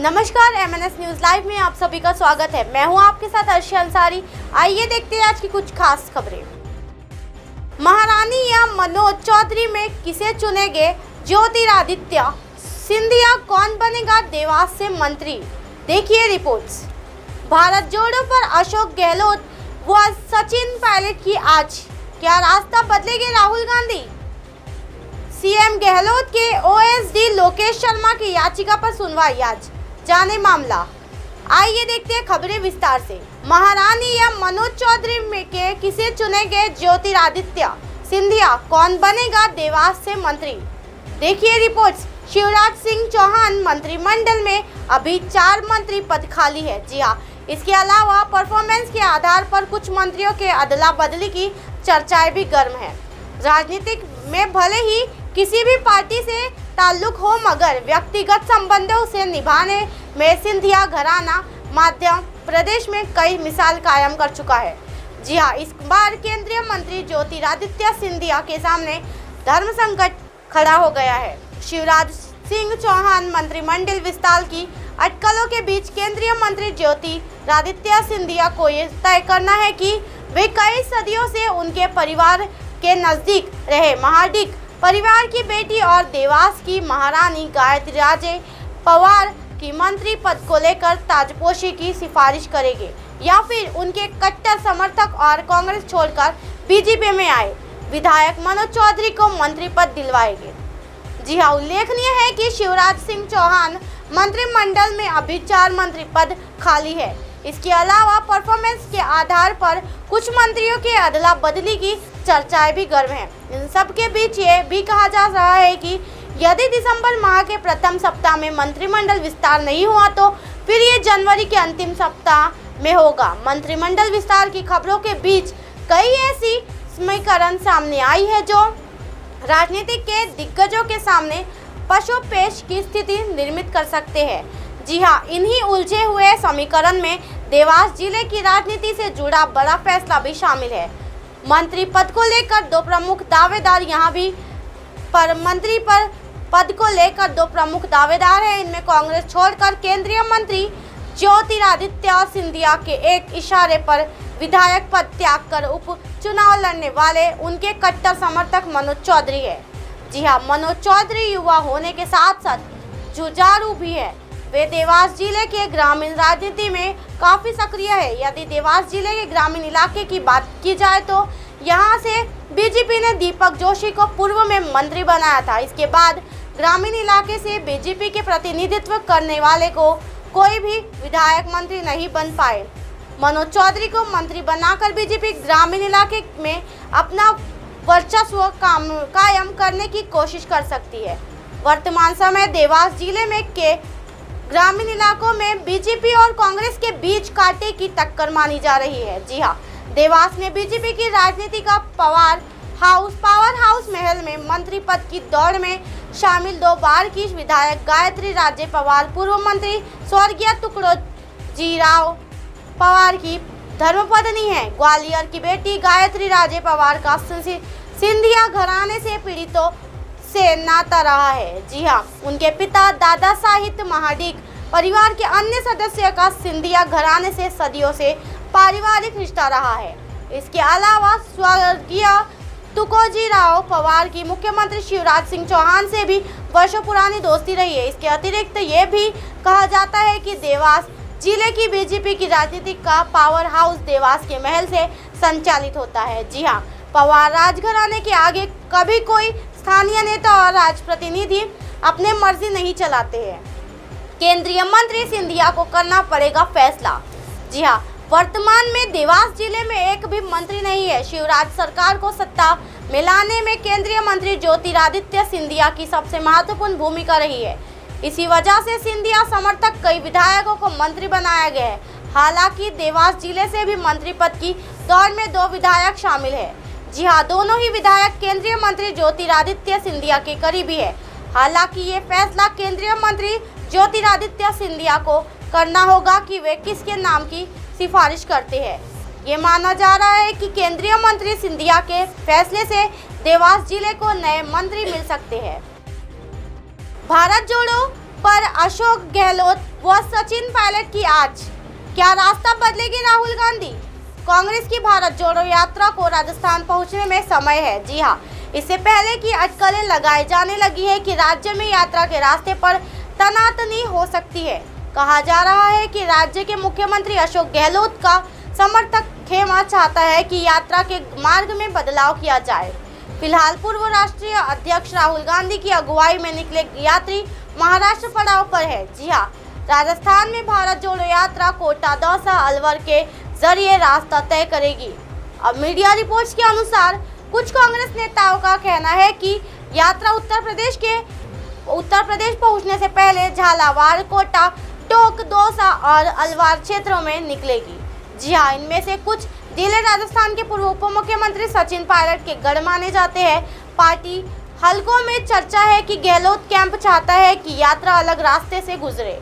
नमस्कार, MNS news live में आप सभी का स्वागत है। मैं हूं आपके साथ अर्शी अंसारी। आइए देखते हैं आज की कुछ खास खबरें। महारानी या मनोज चौधरी में किसे चुनेंगे ज्योतिरादित्य सिंधिया? कौन बनेगा देवास से मंत्री? देखिए रिपोर्ट्स। भारत जोड़ो पर अशोक गहलोत व सचिन पायलट की आज क्या रास्ता बदलेंगे राहुल गांधी? सीएम गहलोत के ओएसडी लोकेश शर्मा की याचिका पर सुनवाई आज, जाने मामला। आइए देखते हैं खबरें विस्तार से। महारानी या मनोज चौधरी में के किसे चुनेंगे ज्योतिरादित्य सिंधिया? कौन बनेगा देवास से मंत्री? देखिए रिपोर्ट्स। शिवराज सिंह चौहान मंत्रिमंडल में अभी 4 मंत्री पद खाली है। जी हाँ, इसके अलावा परफॉर्मेंस के आधार पर कुछ मंत्रियों के अदला बदली की चर्चाएं भी गर्म है। राजनीतिक में भले ही किसी भी पार्टी से ताल्लुक हो, मगर व्यक्तिगत संबंधों से निभाने में सिंधिया घराना मध्य प्रदेश में कई मिसाल कायम कर चुका है। जी हाँ, इस बार केंद्रीय मंत्री ज्योतिरादित्य सिंधिया के सामने धर्म संकट खड़ा हो गया है। शिवराज सिंह चौहान मंत्रिमंडल विस्तार की अटकलों के बीच केंद्रीय मंत्री ज्योतिरादित्य सिंधिया को ये तय करना है कि वे कई सदियों से उनके परिवार के नजदीक रहे महाडिक परिवार की बेटी और देवास की महारानी गायत्री राजे पवार की मंत्री पद को लेकर ताजपोशी की सिफारिश करेंगे, या फिर उनके कट्टर समर्थक और कांग्रेस छोड़कर बीजेपी में आए विधायक मनोज चौधरी को मंत्री पद दिलवाएंगे। जी हाँ, उल्लेखनीय है कि शिवराज सिंह चौहान मंत्रिमंडल में अभी 4 मंत्री पद खाली है। इसके अलावा परफॉर्मेंस के आधार पर कुछ मंत्रियों के अदला बदली की चर्चाएं भी गर्म हैं। इन सब के बीच ये भी कहा जा रहा है कि यदि दिसंबर माह के प्रथम सप्ताह में मंत्रिमंडल विस्तार नहीं हुआ तो फिर ये जनवरी के अंतिम सप्ताह में होगा। मंत्रिमंडल विस्तार की खबरों के बीच कई ऐसी समीकरण सामने आई है जो राजनीति के दिग्गजों के सामने पशुपेश की स्थिति निर्मित कर सकते हैं। जी हाँ, इन्हीं उलझे हुए समीकरण में देवास जिले की राजनीति से जुड़ा बड़ा फैसला भी शामिल है। मंत्री पद को लेकर 2 प्रमुख दावेदार यहाँ भी मंत्री पद को लेकर 2 प्रमुख दावेदार हैं। इनमें कांग्रेस छोड़कर केंद्रीय मंत्री ज्योतिरादित्य सिंधिया के एक इशारे पर विधायक पद त्याग कर उपचुनाव लड़ने वाले उनके कट्टर समर्थक मनोज चौधरी है। जी हाँ, मनोज चौधरी युवा होने के साथ साथ जुझारू भी है। वे देवास जिले के ग्रामीण राजनीति में काफी सक्रिय है। यदि देवास जिले के ग्रामीण इलाके की बात की जाए तो यहाँ से बीजेपी ने दीपक जोशी को पूर्व में मंत्री बनाया था। इसके बाद ग्रामीण इलाके से बीजेपी के प्रतिनिधित्व करने वाले को कोई भी विधायक मंत्री नहीं बन पाए। मनोज चौधरी को मंत्री बनाकर बीजेपी ग्रामीण इलाके में अपना वर्चस्व कायम करने की कोशिश कर सकती है। वर्तमान समय देवास जिले में के ग्रामीण इलाकों में बीजेपी और कांग्रेस के बीच कांटे की टक्कर मानी जा रही है। जी हाँ, देवास में बीजेपी की राजनीति का पावर हाउस महल में मंत्री पद की दौड़ में शामिल 2 बार की विधायक गायत्री राजे पवार, पूर्व मंत्री स्वर्गीय तुकडोजी राव पवार की धर्मपत्नी है। ग्वालियर की बेटी गायत्री राजे पवार का सिंधिया घराने से पीड़ितों से नाता रहा है। जी हाँ, उनके पिता दादा साहित्य महाडिक परिवार के अन्य सदस्यों का सिंधिया घराने से सदियों से पारिवारिक रिश्ता रहा है। इसके अलावा स्वर्गीय तुकोजी राव पवार की मुख्यमंत्री शिवराज सिंह चौहान से भी वर्षों पुरानी दोस्ती रही है। इसके अतिरिक्त ये भी कहा जाता है कि देवास जिले की बीजेपी की राजनीति का पावर हाउस देवास के महल से संचालित होता है। जी हाँ, पवार राजघराने के आगे कभी कोई स्थानीय नेता और राजप्रतिनिधि अपने मर्जी नहीं चलाते हैं। केंद्रीय मंत्री सिंधिया को करना पड़ेगा फैसला। जी हाँ, वर्तमान में देवास जिले में एक भी मंत्री नहीं है। शिवराज सरकार को सत्ता में लाने में केंद्रीय मंत्री ज्योतिरादित्य सिंधिया की सबसे महत्वपूर्ण भूमिका रही है। इसी वजह से सिंधिया समर्थक कई विधायकों को मंत्री बनाया गया है। हालांकि देवास जिले से भी मंत्री पद की दौड़ में 2 विधायक शामिल है। जी हाँ, दोनों ही विधायक केंद्रीय मंत्री ज्योतिरादित्य सिंधिया के करीबी है। हालांकि ये फैसला केंद्रीय मंत्री ज्योतिरादित्य सिंधिया को करना होगा कि वे किसके नाम की सिफारिश करते हैं। ये माना जा रहा है कि केंद्रीय मंत्री सिंधिया के फैसले से देवास जिले को नए मंत्री मिल सकते हैं। भारत जोड़ो पर अशोक गहलोत व सचिन पायलट की आज क्या रास्ता बदलेगी राहुल गांधी? कांग्रेस की भारत जोड़ो यात्रा को राजस्थान पहुंचने में समय है। जी हां, इससे पहले की अटकलें लगाई जाने लगी है कि राज्य में यात्रा के रास्ते पर तनातनी हो सकती है। कहा जा रहा है कि राज्य के मुख्यमंत्री अशोक गहलोत का समर्थक खेमा चाहता है कि यात्रा के मार्ग में बदलाव किया जाए। फिलहाल पूर्व राष्ट्रीय अध्यक्ष राहुल गांधी की अगुवाई में निकले यात्री महाराष्ट्र पड़ाव पर है। जी हां, राजस्थान में भारत जोड़ो यात्रा कोटा, दौसा, अलवर के जरिए रास्ता तय करेगी। अब मीडिया रिपोर्ट्स के अनुसार कुछ कांग्रेस नेताओं का कहना है कि यात्रा उत्तर प्रदेश पहुंचने से पहले झालावाड़, कोटा, टोंक, दौसा और अलवर क्षेत्रों में निकलेगी। जी हां, इनमें से कुछ जिले राजस्थान के पूर्व उप मुख्यमंत्री सचिन पायलट के गढ़ माने जाते हैं। पार्टी हलकों में चर्चा है कि गहलोत कैंप चाहता है कि यात्रा अलग रास्ते से गुजरे।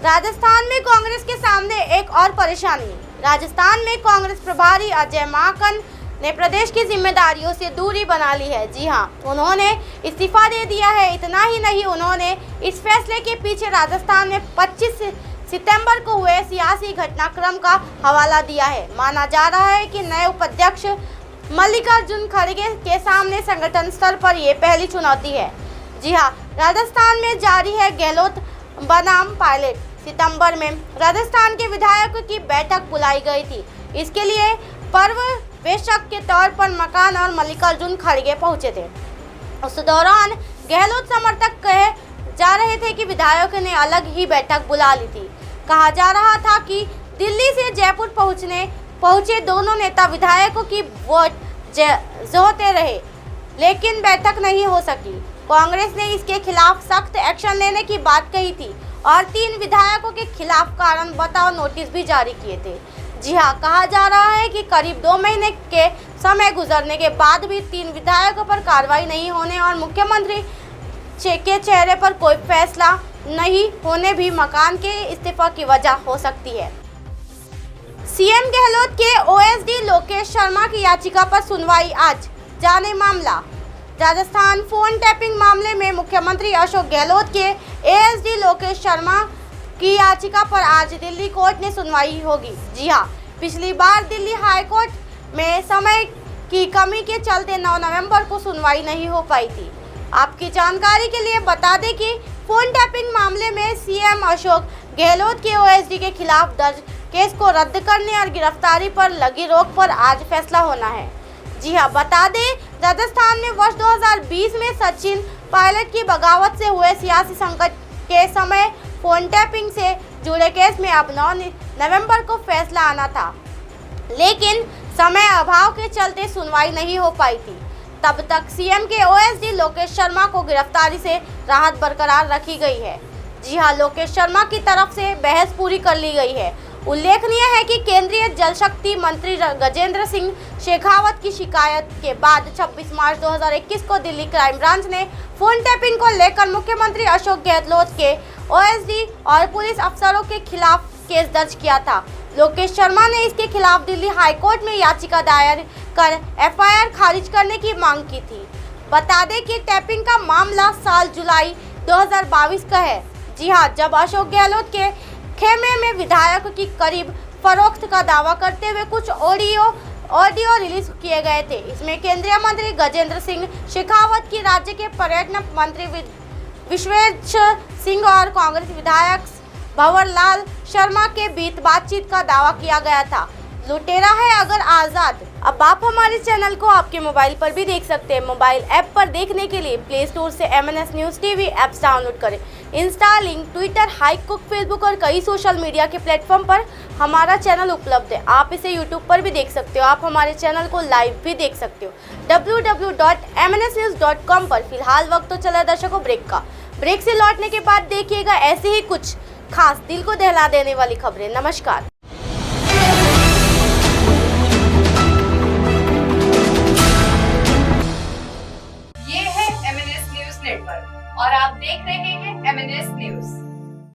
राजस्थान में कांग्रेस के सामने एक और परेशानी। राजस्थान में कांग्रेस प्रभारी अजय माकन ने प्रदेश की जिम्मेदारियों से दूरी बना ली है। जी हां, उन्होंने इस्तीफा दे दिया है। इतना ही नहीं, उन्होंने इस फैसले के पीछे राजस्थान में 25 सितंबर को हुए सियासी घटनाक्रम का हवाला दिया है। माना जा रहा है कि नए उपाध्यक्ष मल्लिकार्जुन खड़गे के सामने संगठन स्तर पर ये पहली चुनौती है। जी हां, राजस्थान में जारी है गहलोत बनाम पायलट। सितंबर में राजस्थान के विधायकों की बैठक बुलाई गई थी। इसके लिए पर्यवेक्षक के तौर पर मकान और मल्लिकार्जुन खड़गे पहुंचे थे। उस दौरान गहलोत समर्थक कहे जा रहे थे कि विधायकों ने अलग ही बैठक बुला ली थी। कहा जा रहा था कि दिल्ली से जयपुर पहुंचे दोनों नेता विधायकों की वोट जोहते रहे, लेकिन बैठक नहीं हो सकी। कांग्रेस ने इसके खिलाफ सख्त एक्शन लेने की बात कही थी और 3 विधायकों के खिलाफ कारण बताओ नोटिस भी जारी किए थे। जी हां, कहा जा रहा है कि करीब 2 महीने के समय गुजरने के बाद भी 3 विधायकों पर कार्रवाई नहीं होने और मुख्यमंत्री के चेहरे पर कोई फैसला नहीं होने भी मकान के इस्तीफा की वजह हो सकती है। सीएम गहलोत के ओएसडी लोकेश शर्मा की याचिका पर सुनवाई आज। जाने मामला। राजस्थान फोन टैपिंग मामले में मुख्यमंत्री अशोक गहलोत के एएसडी लोकेश शर्मा की याचिका पर आज दिल्ली कोर्ट में सुनवाई होगी। जी हां, पिछली बार दिल्ली हाई कोर्ट में समय की कमी के चलते 9 नवंबर को सुनवाई नहीं हो पाई थी। आपकी जानकारी के लिए बता दें कि फोन टैपिंग मामले में सीएम अशोक गहलोत के ओएसडी के खिलाफ दर्ज केस को रद्द करने और गिरफ्तारी पर लगी रोक पर आज फैसला होना है। जी हां, बता दें राजस्थान में वर्ष 2020 में सचिन पायलट की बगावत से हुए सियासी संकट के समय फोन टैपिंग से जुड़े केस में अब 9 नवंबर को फैसला आना था, लेकिन समय अभाव के चलते सुनवाई नहीं हो पाई थी। तब तक सीएम के ओएसडी लोकेश शर्मा को गिरफ्तारी से राहत बरकरार रखी गई है। जी हां, लोकेश शर्मा की तरफ से बहस पूरी कर ली गई है। उल्लेखनीय है कि केंद्रीय जल शक्ति मंत्री गजेंद्र सिंह शेखावत की शिकायत के बाद 26 मार्च 2021 को दिल्ली क्राइम ब्रांच ने फोन टैपिंग को लेकर मुख्यमंत्री अशोक गहलोत के ओएसडी और पुलिस अफसरों के खिलाफ केस दर्ज किया था। लोकेश शर्मा ने इसके खिलाफ दिल्ली हाई कोर्ट में याचिका दायर कर एफआईआर खारिज करने की मांग की थी। बता दें कि टैपिंग का मामला साल जुलाई 2022 का है। जी हां, जब अशोक गहलोत के खेमे में विधायकों की करीब फरोख्त का दावा करते हुए कुछ ऑडियो रिलीज किए गए थे। इसमें केंद्रीय मंत्री गजेंद्र सिंह शेखावत की, राज्य के पर्यटन मंत्री विश्वेश्वर सिंह और कांग्रेस विधायक भंवरलाल शर्मा के बीच बातचीत का दावा किया गया था। लुटेरा है अगर आज़ाद। अब आप हमारे चैनल को आपके मोबाइल पर भी देख सकते हैं। मोबाइल ऐप पर देखने के लिए प्ले स्टोर से MNS news TV apps download करें। इंस्टा, लिंक, ट्विटर, हाईकुक, फेसबुक और कई सोशल मीडिया के प्लेटफॉर्म पर हमारा चैनल उपलब्ध है। आप इसे यूट्यूब पर भी देख सकते हो। आप हमारे चैनल को लाइव भी देख सकते हो www.mnsnews.com पर। फिलहाल वक्त तो चला दर्शकों ब्रेक का। ब्रेक से लौटने के बाद देखिएगा ऐसे ही कुछ खास दिल को दहला देने वाली खबरें। नमस्कार। ये है MNS न्यूज़ नेटवर्क और आप देख रहे हैं MNS न्यूज़।